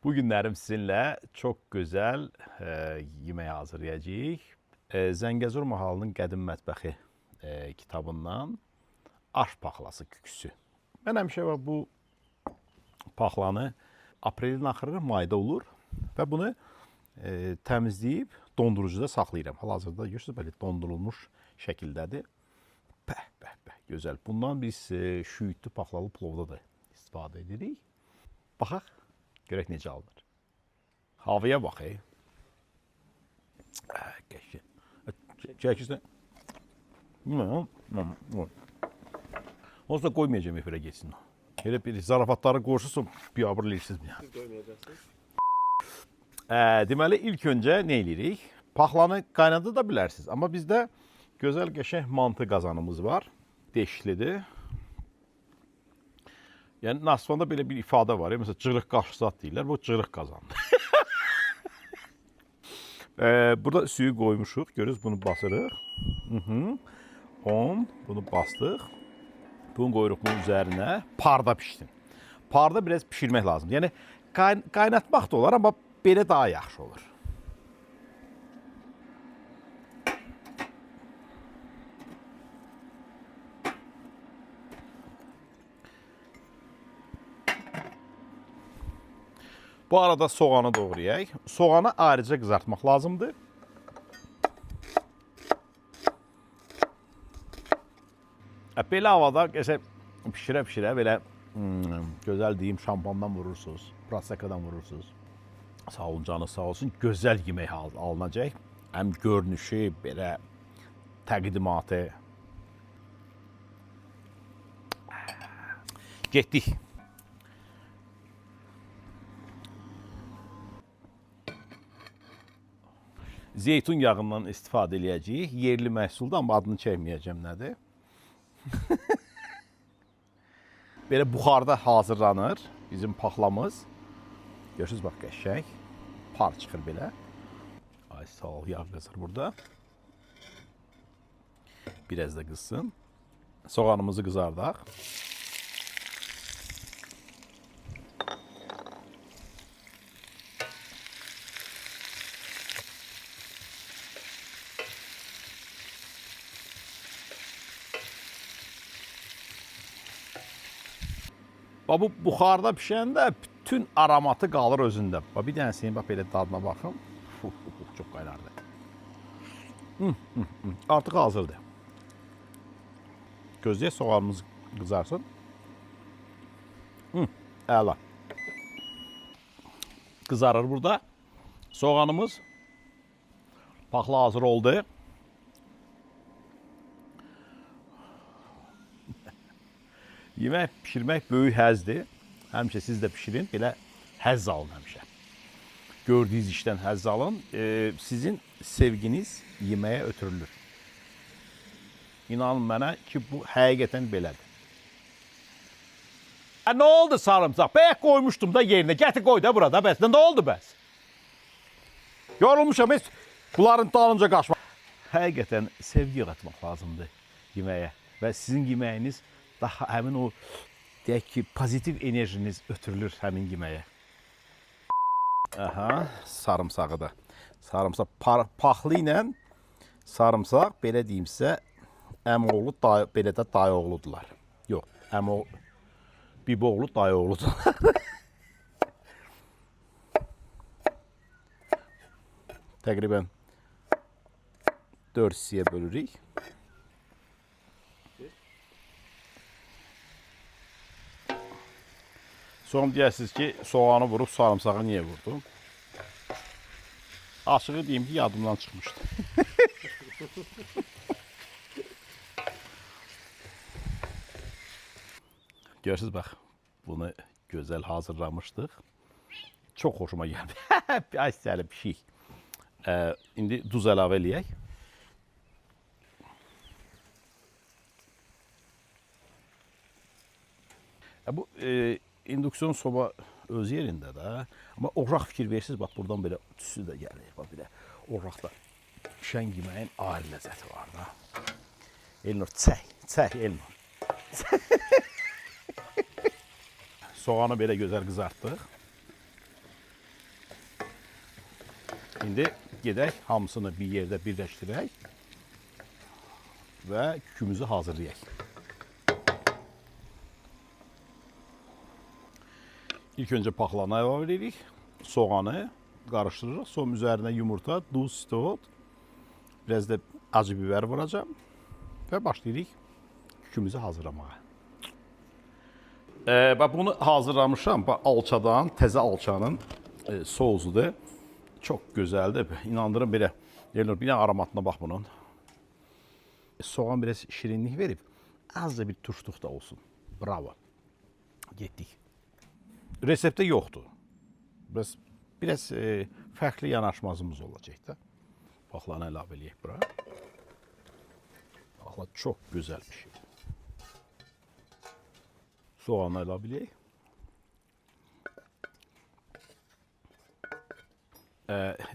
Bu günlərim sizinlə çox gözəl yemək hazırlayacağıq. Zəngəzur mahalının qədim mətbəxi kitabından aş paxlası küküsü. Mən həmişə bu paxlanı aprelin axırı mayda olur və bunu təmizləyib dondurucuda saxlayıram. Hal-hazırda görürsünüz belə dondurulmuş şəkildədir. Bəh, bəh, bəh, gözəl. Bundan biz şüyüdlü paxlalı plovda da istifadə edirik. Baxaq, görək necə alınır. Havaya bax, qəşəng. Çəkirsən. Onsuz da qoymayacağım efirə geçsin. Elə bir zarafatları qoşursun, biabır eləyirsiniz. Siz qoymayacaqsınız. Deməli, ilk öncə nə eləyirik? Paxlanı qaynadı da bilərsiniz. Amma bizdə gözəl qəşəng mantı qazanımız var. Deşlidir. Yəni, Naxçıvanda belə bir ifadə var. Məsələn, cırıq qaşzat deyirlər. Bu cırıq qazandır. Burada suyu qoymuşuq. Görürsünüz, bunu basırıq. Bunu bastıq. Bunu qoyuruq bunun üzərinə. Parda pişsin. Parda biraz pişirmək lazımdır. Yəni, qaynatmaq da olar, amma belə daha yaxşı olur. Bu arada soğanı doğrayaq. Soğanı ayrıca qızartmaq lazımdır. Belə havada pişirə-pişirə belə gözəl deyim şampandan vurursunuz, prosekadan vurursunuz. Sağ olun, canı sağ olsun. Gözəl yemək alınacaq. Həm görünüşü, belə təqdimatı. Getdik. Zeytun yağından istifadə edəcəyik. Yerli məhsuldur, amma adını çəkməyəcəm nədir. Belə buxarda hazırlanır bizim paxlamız. Görürsünüz, bax, qəşəng. Par çıxır belə. Ay, sağ ol, yağ qızır burada. Biraz da qızsın. Soğanımızı qızardaq. Bu buxarda pişəndə bütün aromatı qalır özündə. Bir dənəsinin belə dadına baxın. Çox qaynardı. Artıq hazırdır. Gözləyək soğanımız qızarsın. Əla. Qızarır burada. Soğanımız paxla hazır oldu. Yemək pişirmək böyük həzdir. Həmişə siz də pişirin, belə həzz alın həmişə. Gördüyünüz işdən həzz alın. Sizin sevginiz yeməyə ötürülür. İnanın mənə ki, bu həqiqətən belədir. Nə oldu sarımsaq? Bəyək qoymuşdum da yerinə. Gətir qoy da burada. Bəs nə oldu bəs? Yorulmuşam, heç bunların dalınca qaçmaq. Həqiqətən sevgi yaratmaq lazımdır yeməyə. Və sizin yeməyiniz daha həmin o, deyək ki, pozitiv enerjiniz ötürülür həmin yeməyə. Aha, sarımsağı da. Sarımsaq, paxlı ilə sarımsaq, belə deyim sizə, əmoğlu, belə də dayıoğludular. Yox, biboğlu dayıoğludular. Təqribən 4 hissəyə bölürük. Sonra deyərsiniz ki, soğanı vurub sarımsağı niyə vurdum? Açığı deyim ki, yadımdan çıxmışdı. Görürsünüz, bax, bunu gözəl hazırlamışdıq. Çox xoşuma gəldi. Ay, istəyəli pişik. İndi duz əlavə eləyək. Bu indüksiyon soba öz yerində də. Amma oğraq fikir verirsiniz, bax, buradan belə tüsü də gəlir. Bax, belə oğraqda pişən yeməyin ayrı ləzzəti var da. Elnur, çək, Elnur. Soğanı belə gözəl qızartdıq. İndi gedək hamısını bir yerdə birləşdirək və kükümüzü hazırlayaq. İlk öncə paxlanı əlavə edirik, soğanı qarışdırırıq, sonra üzərinə yumurta, duz, istot, biraz da acı biber vuracağım və başlayırıq kükümüzü hazırlamağa. Bunu hazırlamışam, alçadan, təzə alçanın sousudur. Çox gözəldir, inandırım belə. Bir də aromatına bax bunun. Soğan biraz şirinlik verib, azca bir turşluq da olsun. Bravo. Getdik. Reseptdə yoxdur. Biraz fərqli yanaşmazımız olacaq da. Paxlanı əlavə eləyək bura. Paxla çox gözəl bir şey. Soğanı əlavə eləyək.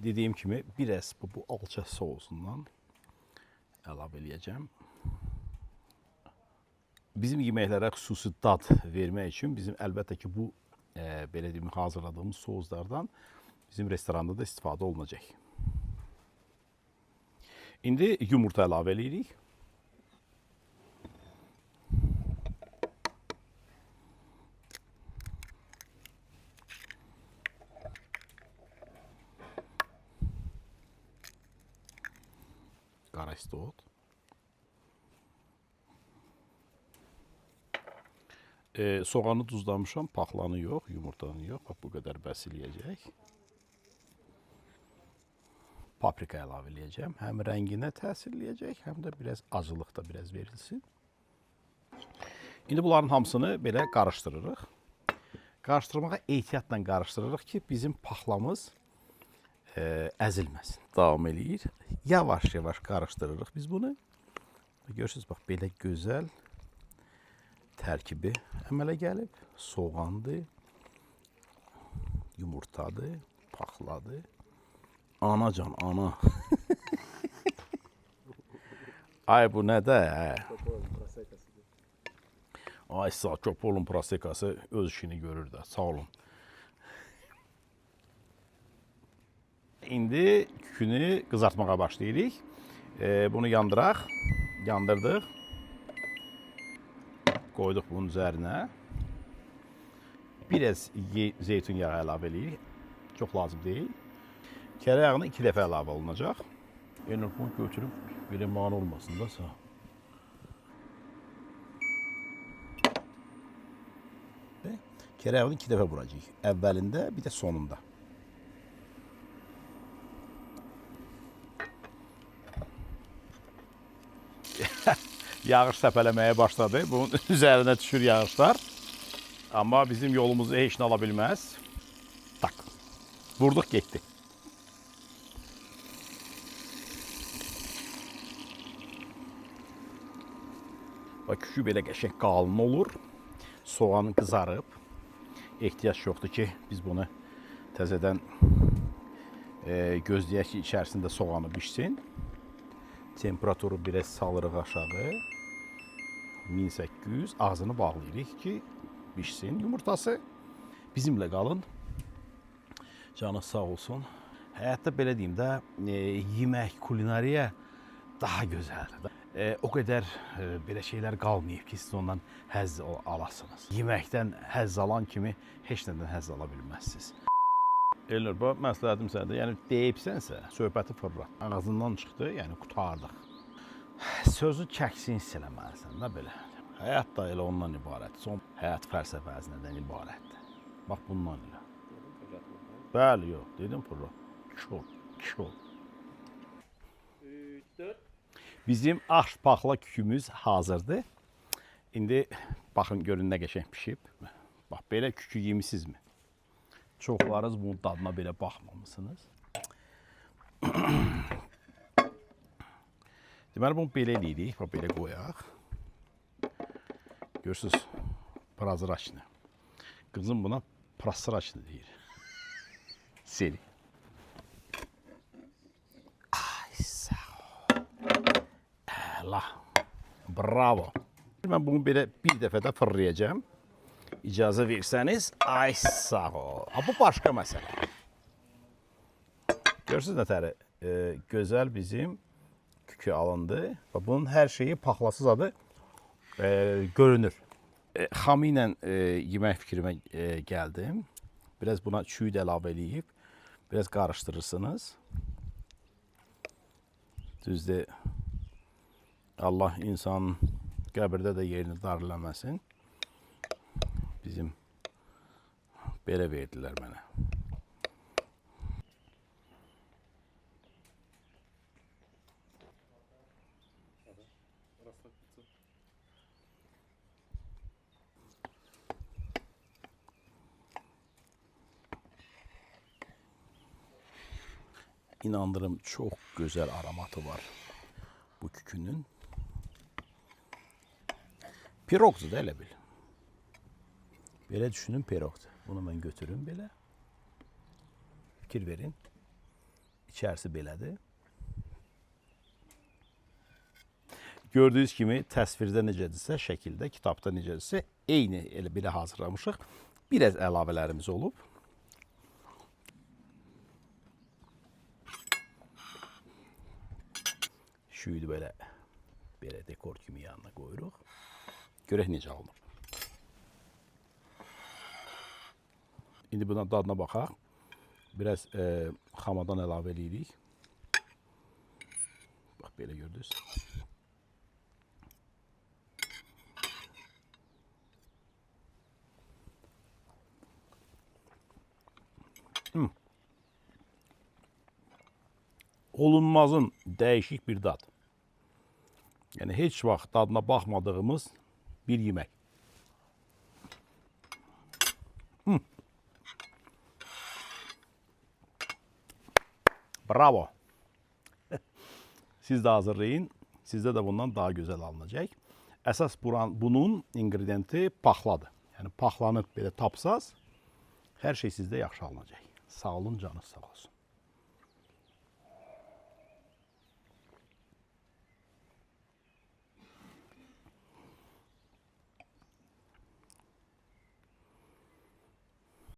Dediyim kimi biraz bu alça sousundan əlavə eləyəcəm. Bizim yeməklərə xüsusi dad vermək üçün bizim əlbəttə ki bu belə deyim hazırladığımız souslardan bizim restoranda da istifadə olunacaq. İndi yumurta əlavə eləyirik. Qara istot. Soğanı duzlamışam, paxlanı yox, yumurtanı yox. Bax, bu qədər bəs eləyəcək. Paprika əlavə eləyəcəm. Həm rənginə təsir eləyəcək, həm də biraz acılıq da biraz verilsin. İndi bunların hamısını belə qarışdırırıq. Qarışdırmağa ehtiyatla qarışdırırıq ki, bizim paxlamız əzilməsin. Davam eləyir. Yavaş-yavaş qarışdırırıq biz bunu. Görürsünüz, bax, belə gözəl tərkibi əmələ gəlib. Soğandır, yumurtadır, paxladır. Anacan, ana. Ay, bu nədir? Ay, sağ, Köpoğlu'nun prosekası öz işini görür də. Sağ olun. İndi kükünü qızartmağa başlayırıq. Bunu yandıraq. Yandırdıq. Qoyduq bunun üzərinə. Biraz zeytun yağı əlavə edirik. Çox lazım deyil. Kərə yağını 2 dəfə əlavə olunacaq. Yəni bunu götürüb belə mane olmasın da sağ. Kərə yağını 2 dəfə vuracağıq. Əvvəlində, bir də sonunda. Yağış səpələməyə başladı. Bunun üzərinə düşür yağışlar. Amma bizim yolumuzu heç nə ala bilməz. Tak. Vurduq, getdi. Bax, kükü belə qəşəng qalın olur. Soğanı qızarıb. Ehtiyac yoxdur ki, biz bunu təzədən gözləyək ki, içərisində soğanı bişsin. Temperaturu biraz salırıq aşağı. 1800, ağzını bağlayırıq ki, bişsin yumurtası. Bizimlə qalın. Canı sağ olsun. Həyatda belə deyim də, yemək, kulinariya daha gözəldir. O qədər belə şeylər qalmayıb ki, siz ondan həzz alasınız. Yeməkdən həzz alan kimi heç nədən həzz ala bilməzsiniz. Elnur, bu məsləhətim sənədir. Yəni, deyibsənsə, söhbəti fırlat. Ağzından çıxdı, yəni qutardıq. Sözü çəksin hiss eləməlisən də belə. Həyat da elə ondan ibarət. Son həyat fəlsəfəsindən ibarətdir. Bax, bundan elə. Bəli, yox, dedim fırlat. Çox. 3, 4. Bizim aş paxla kükümüz hazırdır. İndi baxın, görün nə qəşəng pişib. Bax, belə kükü yemisinizmi? Çoxlarınız bunun dadına belə baxmamışsınız. Deməli, bunu belə eləyirik, belə qoyaq. Görürsünüz, prazraçni. Qızım buna prasraçni deyir. Seri. Ay, sağ ol. Əla. Bravo. Mən bunu belə bir dəfə də fırlayacağım. İcazə versəniz, ay sağ ol. Bu başqa məsələ. Görürsünüz nətəri gözəl bizim kükü alındı və bunun hər şeyi paxlasız adı görünür. Xamı ilə yemək fikrimə gəldim. Biraz buna çüyü də əlavə eləyib, biraz qarışdırırsınız. Düzdür, Allah insanın qəbirdə də yerini dar eləməsin. Bizim belə verdilər mənə. İnandırım, çox gözəl aromatı var bu kükünün. Pirogdur da elə bil. Belə düşünün, pirogdur. Bunu mən götürüm belə. Fikir verin. İçərisi belədir. Gördüyünüz kimi təsvirdə necədirsə, şəkildə, kitabda necədirsə, eyni elə belə hazırlamışıq. Biraz əlavələrimiz olub. Şüyüdü belə dekor kimi yanına qoyuruq. Görək necə alınır. İndi buna dadına baxaq. Biraz xamadan əlavə edirik. Bax, belə gördünüz. Olunmazın dəyişik bir dad. Yəni, heç vaxt dadına baxmadığımız bir yemək. Bravo. Siz də hazırlayın. Sizdə də bundan daha gözəl alınacaq. Əsas bunun ingrediyenti paxladır. Yəni, paxlanı belə tapsaz, hər şey sizdə yaxşı alınacaq. Sağ olun, canınız sağ olsun.